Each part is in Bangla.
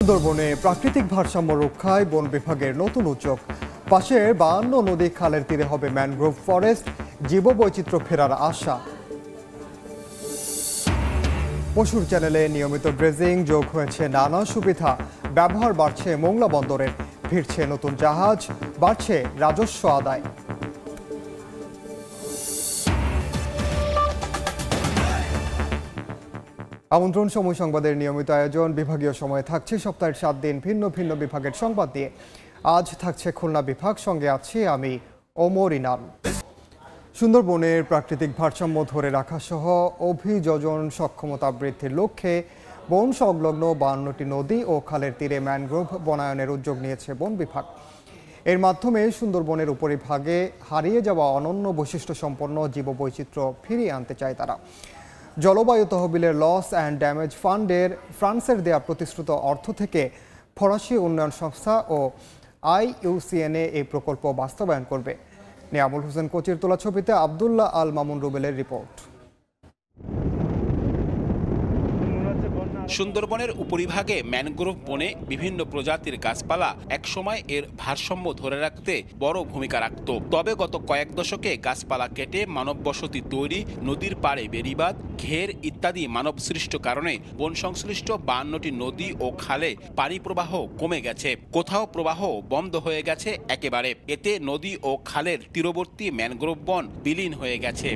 সুন্দরবনে প্রাকৃতিক ভারসাম্য রক্ষায় বন বিভাগের নতুন উদ্যোগ। পাশের 52 নদী খালের তীরে হবে ম্যানগ্রোভ ফরেস্ট, জীববৈচিত্র্য ফেরার আশা। পশুর চ্যানেলে নিয়মিত ড্রেজিং যোগ হয়েছে নানা সুবিধা, ব্যবহার বাড়ছে মোংলা বন্দরের, ফিরছে নতুন জাহাজ, বাড়ছে রাজস্ব আদায়। আমন্ত্রণ সময় সংবাদের নিয়মিত আয়োজন। বিভাগীয় সময়ে থাকছে সপ্তাহের 7 দিন ভিন্ন ভিন্ন বিভাগের সংবাদ নিয়ে। আজ থাকছে খুলনা বিভাগ, সঙ্গে আছি আমি ওমর ইনাম। সুন্দরবনের প্রাকৃতিক ভারসাম্য ধরে রাখা সহ অভিযোজন সক্ষমতা বৃদ্ধির লক্ষ্যে বন সংলগ্ন 52টি নদী ও খালের তীরে ম্যানগ্রোভ বনায়নের উদ্যোগ নিয়েছে বন বিভাগ। এর মাধ্যমে সুন্দরবনের উপরিভাগে হারিয়ে যাওয়া অনন্য বৈশিষ্ট্য সম্পন্ন জীববৈচিত্র্য ফিরিয়ে আনতে চায় তারা। জলবায়ু তহবিলের লস অ্যান্ড ড্যামেজ ফান্ডের ফ্রান্সের দেয়া প্রতিশ্রুত অর্থ থেকে ফরাসি উন্নয়ন সংস্থা ও IUCN এই প্রকল্প বাস্তবায়ন করবে। নিয়ামুল হোসেন কোচির তোলা ছবিতে আবদুল্লাহ আল মামুন রুবেলের রিপোর্ট। সুন্দরবনের উপরিভাগে ম্যানগ্রোভ বনে বিভিন্ন প্রজাতির গাছপালা একসময় এর ভারসাম্য ধরে রাখতে বড় ভূমিকা রাখত। তবে গত কয়েক দশকে গাছপালা কেটে মানব বসতি তৈরি, নদীর পাড়ে বেড়িবাঁধ, ঘের ইত্যাদি মানব সৃষ্ট কারণে বন সংশ্লিষ্ট 52টি নদী ও খালে পানি প্রবাহ কমে গেছে, কোথাও প্রবাহ বন্ধ হয়ে গেছে একেবারে। এতে নদী ও খালের তীরবর্তী ম্যানগ্রোভ বন বিলীন হয়ে গেছে।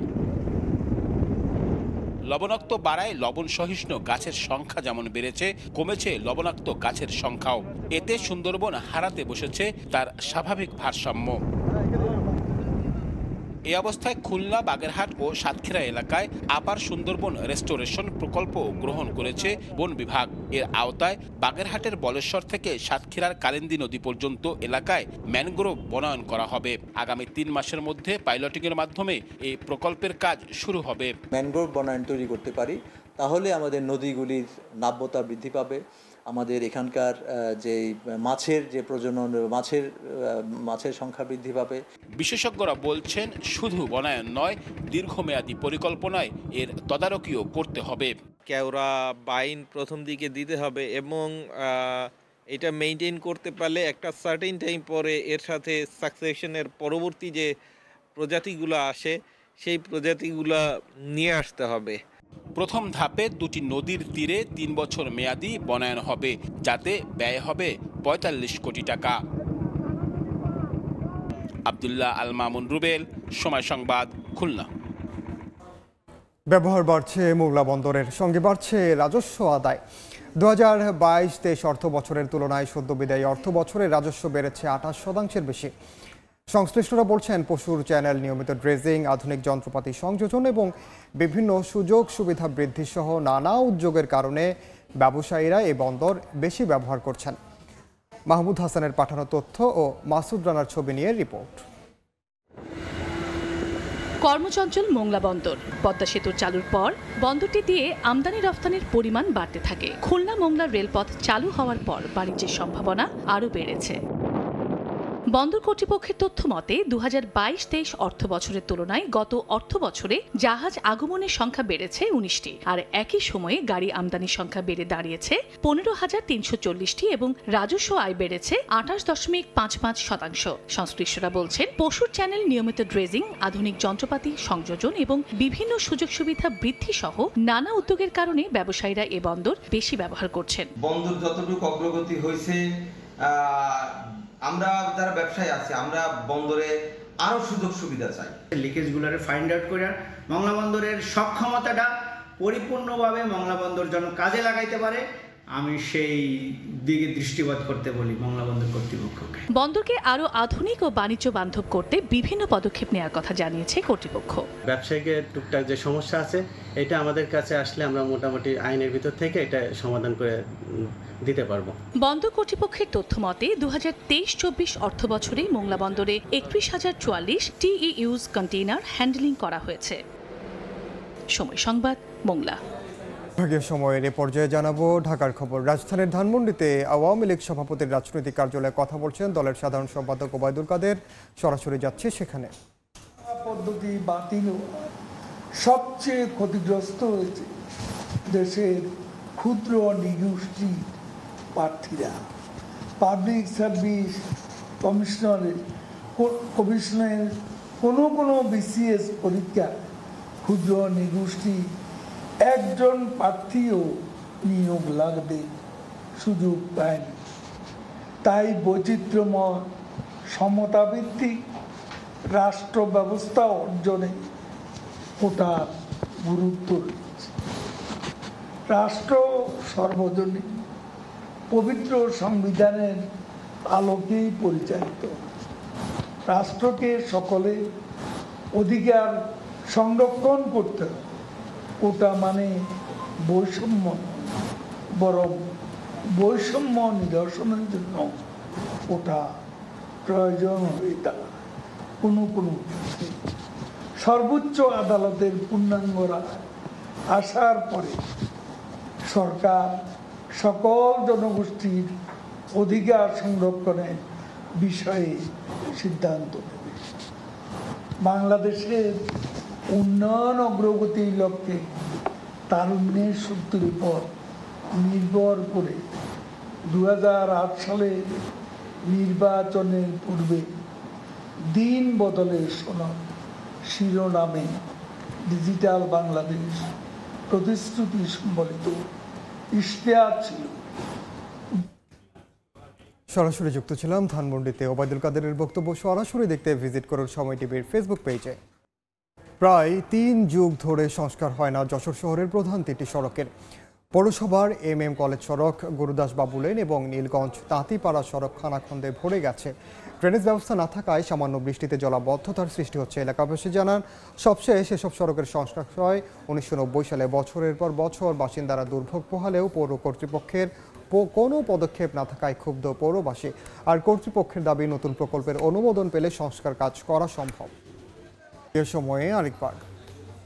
লবণাক্ত বাড়ায় লবণ সহিষ্ণু গাছের সংখ্যা যেমন বেড়েছে, কমেছে লবণাক্ত গাছের সংখ্যাও। এতে সুন্দরবন হারাতে বসেছে তার স্বাভাবিক ভারসাম্য। এই অবস্থায় খুলনা, বাগেরহাট ও সাতক্ষীরা এলাকায় আপার সুন্দরবন রেস্টোরেশন প্রকল্প গ্রহণ করেছে বন বিভাগ। এর আওতায় বাগেরহাটের বলেশ্বর থেকে সাতক্ষীরার কালিন্দী নদী পর্যন্ত এলাকায় ম্যানগ্রোভ বনায়ন করা হবে। আগামী 3 মাসের মধ্যে পাইলটিংয়ের মাধ্যমে এই প্রকল্পের কাজ শুরু হবে। ম্যানগ্রোভ বনায়ন তৈরি করতে পারি, তাহলে আমাদের নদীগুলির নাব্যতা বৃদ্ধি পাবে, আমাদের এখানকার যে মাছের যে প্রজনন, মাছের সংখ্যা বৃদ্ধি পাবে। বিশেষজ্ঞরা বলছেন, শুধু বনায়ন নয়, দীর্ঘমেয়াদী পরিকল্পনায় এর তদারকিও করতে হবে। কেওড়া বাইন প্রথম দিকে দিতে হবে এবং এটা মেনটেন করতে পারলে একটা সার্টেন টাইম পরে এর সাথে সাকসেশনের পরবর্তী যে প্রজাতিগুলো আসে সেই প্রজাতিগুলো নিয়ে আসতে হবে। প্রথম ধাপে 2টি নদীর তীরে 3 বছর মেয়াদী বনায়ন হবে, যাতে ব্যয় হবে 45 কোটি টাকা। আবদুল্লাহ আল মামুন রুবেল, সময় সংবাদ, খুলনা। ব্যবহার বাড়ছে মোংলা বন্দরের, সঙ্গে বাড়ছে রাজস্ব আদায়। 2022-23 অর্থ বছরের তুলনায় সদ্য বিদায়ী অর্থ বছরের রাজস্ব বেড়েছে 28% বেশি। সংশ্লিষ্টরা বলছেন, পশুর চ্যানেল, নিয়মিত ড্রেজিং, আধুনিক যন্ত্রপাতি সংযোজন এবং বিভিন্ন সুযোগ সুবিধা বৃদ্ধি সহ নানা উদ্যোগের কারণে ব্যবসায়ীরা এই বন্দর বেশি ব্যবহার করছেন। মাহমুদ হাসানের পাঠানো তথ্য ও মাসুদ রানার ছবি নিয়ে রিপোর্ট। কর্মচঞ্চল মোংলা বন্দর। পদ্মা সেতু চালুর পর বন্দরটি দিয়ে আমদানি রফতানির পরিমাণ বাড়তে থাকে। খুলনা মোংলা রেলপথ চালু হওয়ার পর বাণিজ্যের সম্ভাবনা আরও বেড়েছে। বন্দর কর্তৃপক্ষের তথ্য মতে 2022-23 অর্থ বছরের তুলনায় গত অর্থ বছরে জাহাজ আগমনের সংখ্যা বেড়েছে 19টি, আর একই সময়ে গাড়ি আমদানির সংখ্যা বেড়ে দাঁড়িয়েছে 15,340টি এবং রাজস্ব আয় বেড়েছে 28.55%। সংশ্লিষ্টরা বলছেন, পশুর চ্যানেল, নিয়মিত ড্রেজিং, আধুনিক যন্ত্রপাতি সংযোজন এবং বিভিন্ন সুযোগ সুবিধা বৃদ্ধি সহ নানা উদ্যোগের কারণে ব্যবসায়ীরা এ বন্দর বেশি ব্যবহার করছেন। বন্দর যতটুকু অগ্রগতি হয়েছে, আমরা যারা ব্যবসায়ী আছে, আমরা বন্দরে আরো সুযোগ সুবিধা চাই। লিকেজগুলোরে ফাইন্ড আউট করে মংলা বন্দরের সক্ষমতাটা পরিপূর্ণভাবে মংলা বন্দর যেন কাজে লাগাইতে পারে, আমি সেই দিকে দৃষ্টিপাত করতে বলি মংলা বন্দর কর্তৃপক্ষকে। বন্দরকে আরো আধুনিক ও বাণিজ্য বান্ধব করতে বিভিন্ন পদক্ষেপ নেওয়ার কথা জানিয়েছে কর্তৃপক্ষ। ব্যবসায়ীদের টুকটাক যে সমস্যা আছে, এটা আমাদের কাছে আসলে আমরা মোটামুটি আইনের ভিতর থেকে এটা সমাধান করে দিতে পারবো। বন্দর কর্তৃপক্ষের তথ্য মতে 2023-24 অর্থ বছরে মোংলা বন্দরে 31,044 TEUs কন্টেইনার হ্যান্ডলিং করা হয়েছে। সময় সংবাদ, মোংলা। বিভাগীয় সময়ের এ পর্যায়ে জানাবো ঢাকার খবর। রাজধানীর ধানমন্ডিতে আওয়ামী লীগ সভাপতির রাজনৈতিক কার্যালয়ে কথা বলছেন দলের সাধারণ সম্পাদক ওবায়দুল কাদের। সরাসরি যাচ্ছে সেখানে। পদ্ধতি বাতিল সবচেয়ে ক্ষতিগ্রস্ত হয়েছে দেশের ক্ষুদ্র নিগোষ্ঠী প্রার্থীরা পাবলিক সার্ভিস কমিশনের কোনো বিসিএস পরীক্ষা ক্ষুদ্র নিগোষ্ঠী একজন প্রার্থীও নিয়োগ লাগবে সুযোগ পায়নি। তাই বৈচিত্র্যময় সমতাভিত্তিক রাষ্ট্র ব্যবস্থা অর্জনে কোটার গুরুত্ব রয়েছে। রাষ্ট্র সর্বজনীন পবিত্র সংবিধানের আলোকেই পরিচালিত। রাষ্ট্রকে সকলে অধিকার সংরক্ষণ করতে হবে। কোটা মানে বৈষম্য, বরং বৈষম্য নিরসনের জন্য কোটা প্রয়োজন হয়ে দাঁড়ায়। কোনো সর্বোচ্চ আদালতের পূর্ণাঙ্গ রায় আসার পরে সরকার সকল জনগোষ্ঠীর অধিকার সংরক্ষণের বিষয়ে সিদ্ধান্ত নেবে। বাংলাদেশের উন্নয়ন অগ্রগতির লক্ষ্যে তারুণ্যের শক্তির উপর নির্ভর করে 2008 সালে নির্বাচনের পূর্বে দিন বদলের সনদ শিরোনামে ডিজিটাল বাংলাদেশ প্রতিশ্রুতি সম্বলিত ইশতেহার ছিল। সরাসরি যুক্ত ছিলাম ধানমন্ডিতে। ওবায়দুল কাদেরের বক্তব্য সরাসরি দেখতে ভিজিট করুন সময় টিভির ফেসবুক পেজে। প্রায় 3 যুগ ধরে সংস্কার হয় না যশোর শহরের প্রধান 3টি সড়কের। পৌরসভার MM কলেজ সড়ক, গুরুদাস বাবু লেন এবং নীলগঞ্জ তাঁতিপাড়া সড়ক খানাখন্দে ভরে গেছে। ড্রেনেজ ব্যবস্থা না থাকায় সামান্য বৃষ্টিতে জলাবদ্ধতার সৃষ্টি হচ্ছে। এলাকাবাসী জানান, সবশেষ এসব সড়কের সংস্কার হয় 1990 সালে। বছরের পর বছর বাসিন্দারা দুর্ভোগ পোহালেও পৌর কর্তৃপক্ষের কোনো পদক্ষেপ না থাকায় ক্ষুব্ধ পৌরবাসী। আর কর্তৃপক্ষের দাবি, নতুন প্রকল্পের অনুমোদন পেলে সংস্কার কাজ করা সম্ভব। এ সময়ে আরেকবার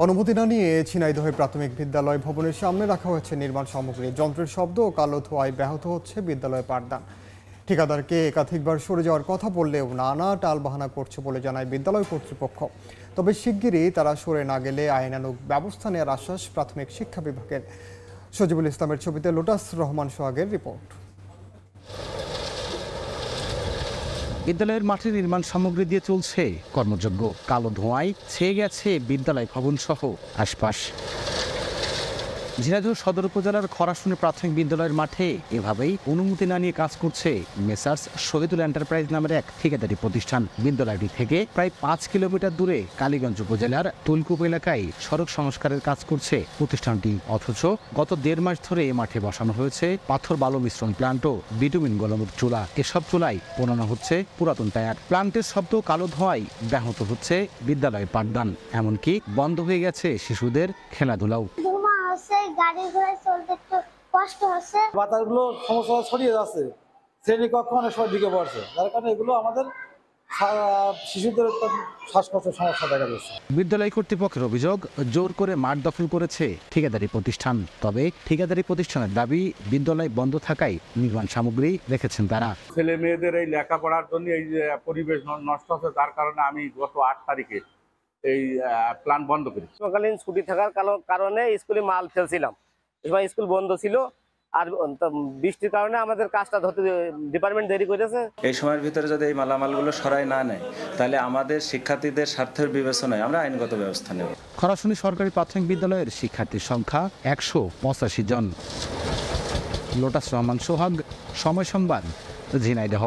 অনুমতি না নিয়ে ঝিনাইদহে প্রাথমিক বিদ্যালয় ভবনের সামনে রাখা হয়েছে নির্মাণ সামগ্রী। যন্ত্রের শব্দ ও কালো ধোঁয়ায় ব্যাহত হচ্ছে বিদ্যালয় পাঠদান। ঠিকাদারকে একাধিকবার সরে যাওয়ার কথা বললেও নানা টালবাহানা করছে বলে জানায় বিদ্যালয় কর্তৃপক্ষ। তবে শিগগিরই তারা সরে না গেলে আইনানুগ ব্যবস্থা নেওয়ার আশ্বাস প্রাথমিক শিক্ষা বিভাগের। সজিবুল ইসলামের ছবিতে লোটাস রহমান সোহাগের রিপোর্ট। বিদ্যালয়ের মাঠে নির্মাণ সামগ্রী দিয়ে চলছে কর্মযজ্ঞ। কালো ধোঁয়ায় ছেয়ে গেছে বিদ্যালয় ভবন সহ আশপাশ। ঝিনাইদহ সদর উপজেলার খরাশুনি প্রাথমিক বিদ্যালয়ের মাঠে এভাবেই অনুমতি না নিয়ে কাজ করছে মেসার্স শহীদুল এন্টারপ্রাইজ নামের এক ঠিকাদারি প্রতিষ্ঠান। বিদ্যালয়টি থেকে প্রায় 5 কিলোমিটার দূরে কালীগঞ্জ উপজেলার তুলকুপ এলাকায় সড়ক সংস্কারের কাজ করছে প্রতিষ্ঠানটি। অথচ গত 1.5 মাস ধরে এ মাঠে বসানো হয়েছে পাথর বালু মিশ্রণ প্লান্ট ও বিটুমিন গলমের চুলা। এসব চুলায় পোড়ানো হচ্ছে পুরাতন টায়ার। প্লান্টের শব্দ কালো ধোঁয়ায় ব্যাহত হচ্ছে বিদ্যালয়ের পাঠদান। এমনকি বন্ধ হয়ে গেছে শিশুদের খেলাধুলাও। গাড়ি ঘোড়ায় চলতে একটু কষ্ট হচ্ছে। বাতাসগুলো সমস্যা ছড়িয়ে যাচ্ছে, শ্রেণী কক্ষ অনেক সময় ঢুকে পড়ছে, যার কারণে এগুলো আমাদের শিশুদের শ্বাসকষ্টের সমস্যা দেখা যাচ্ছে। বিদ্যালয় কর্তৃপক্ষের অভিযোগ, জোর করে মাঠ দখল করেছে ঠিকাদারি প্রতিষ্ঠান। তবে ঠিকাদারি প্রতিষ্ঠানের দাবি, বিদ্যালয় বন্ধ থাকায় নির্মাণ সামগ্রী রেখেছেন তারা। ছেলে মেয়েদের এই লেখাপড়ার জন্য এই যে পরিবেশ নষ্ট হচ্ছে, তার কারণে আমি গত 8 তারিখে এই প্ল্যান বন্ধ করি। সকালীন ছুটি থাকার কারণে স্কুলে মাল ফেলছিলাম, এবার স্কুল বন্ধ ছিল। আর বৃষ্টির কারণে আমাদের কাজটা ধরতে ডিপার্টমেন্ট দেরি করেছে। এই সময়ের ভিতরে যদি এই মালামালগুলো সরাই না নেয়, তাহলে আমাদের শিক্ষার্থীদের স্বার্থের বিবেচনায় আমরা আইনগত ব্যবস্থা নেব। খরাশুনি সরকারি প্রাথমিক বিদ্যালয়ের শিক্ষার্থীর সংখ্যা 185 জন। লোটাস রহমান সোহাগ, সময় সংবাদ, ঝিনাইদহ।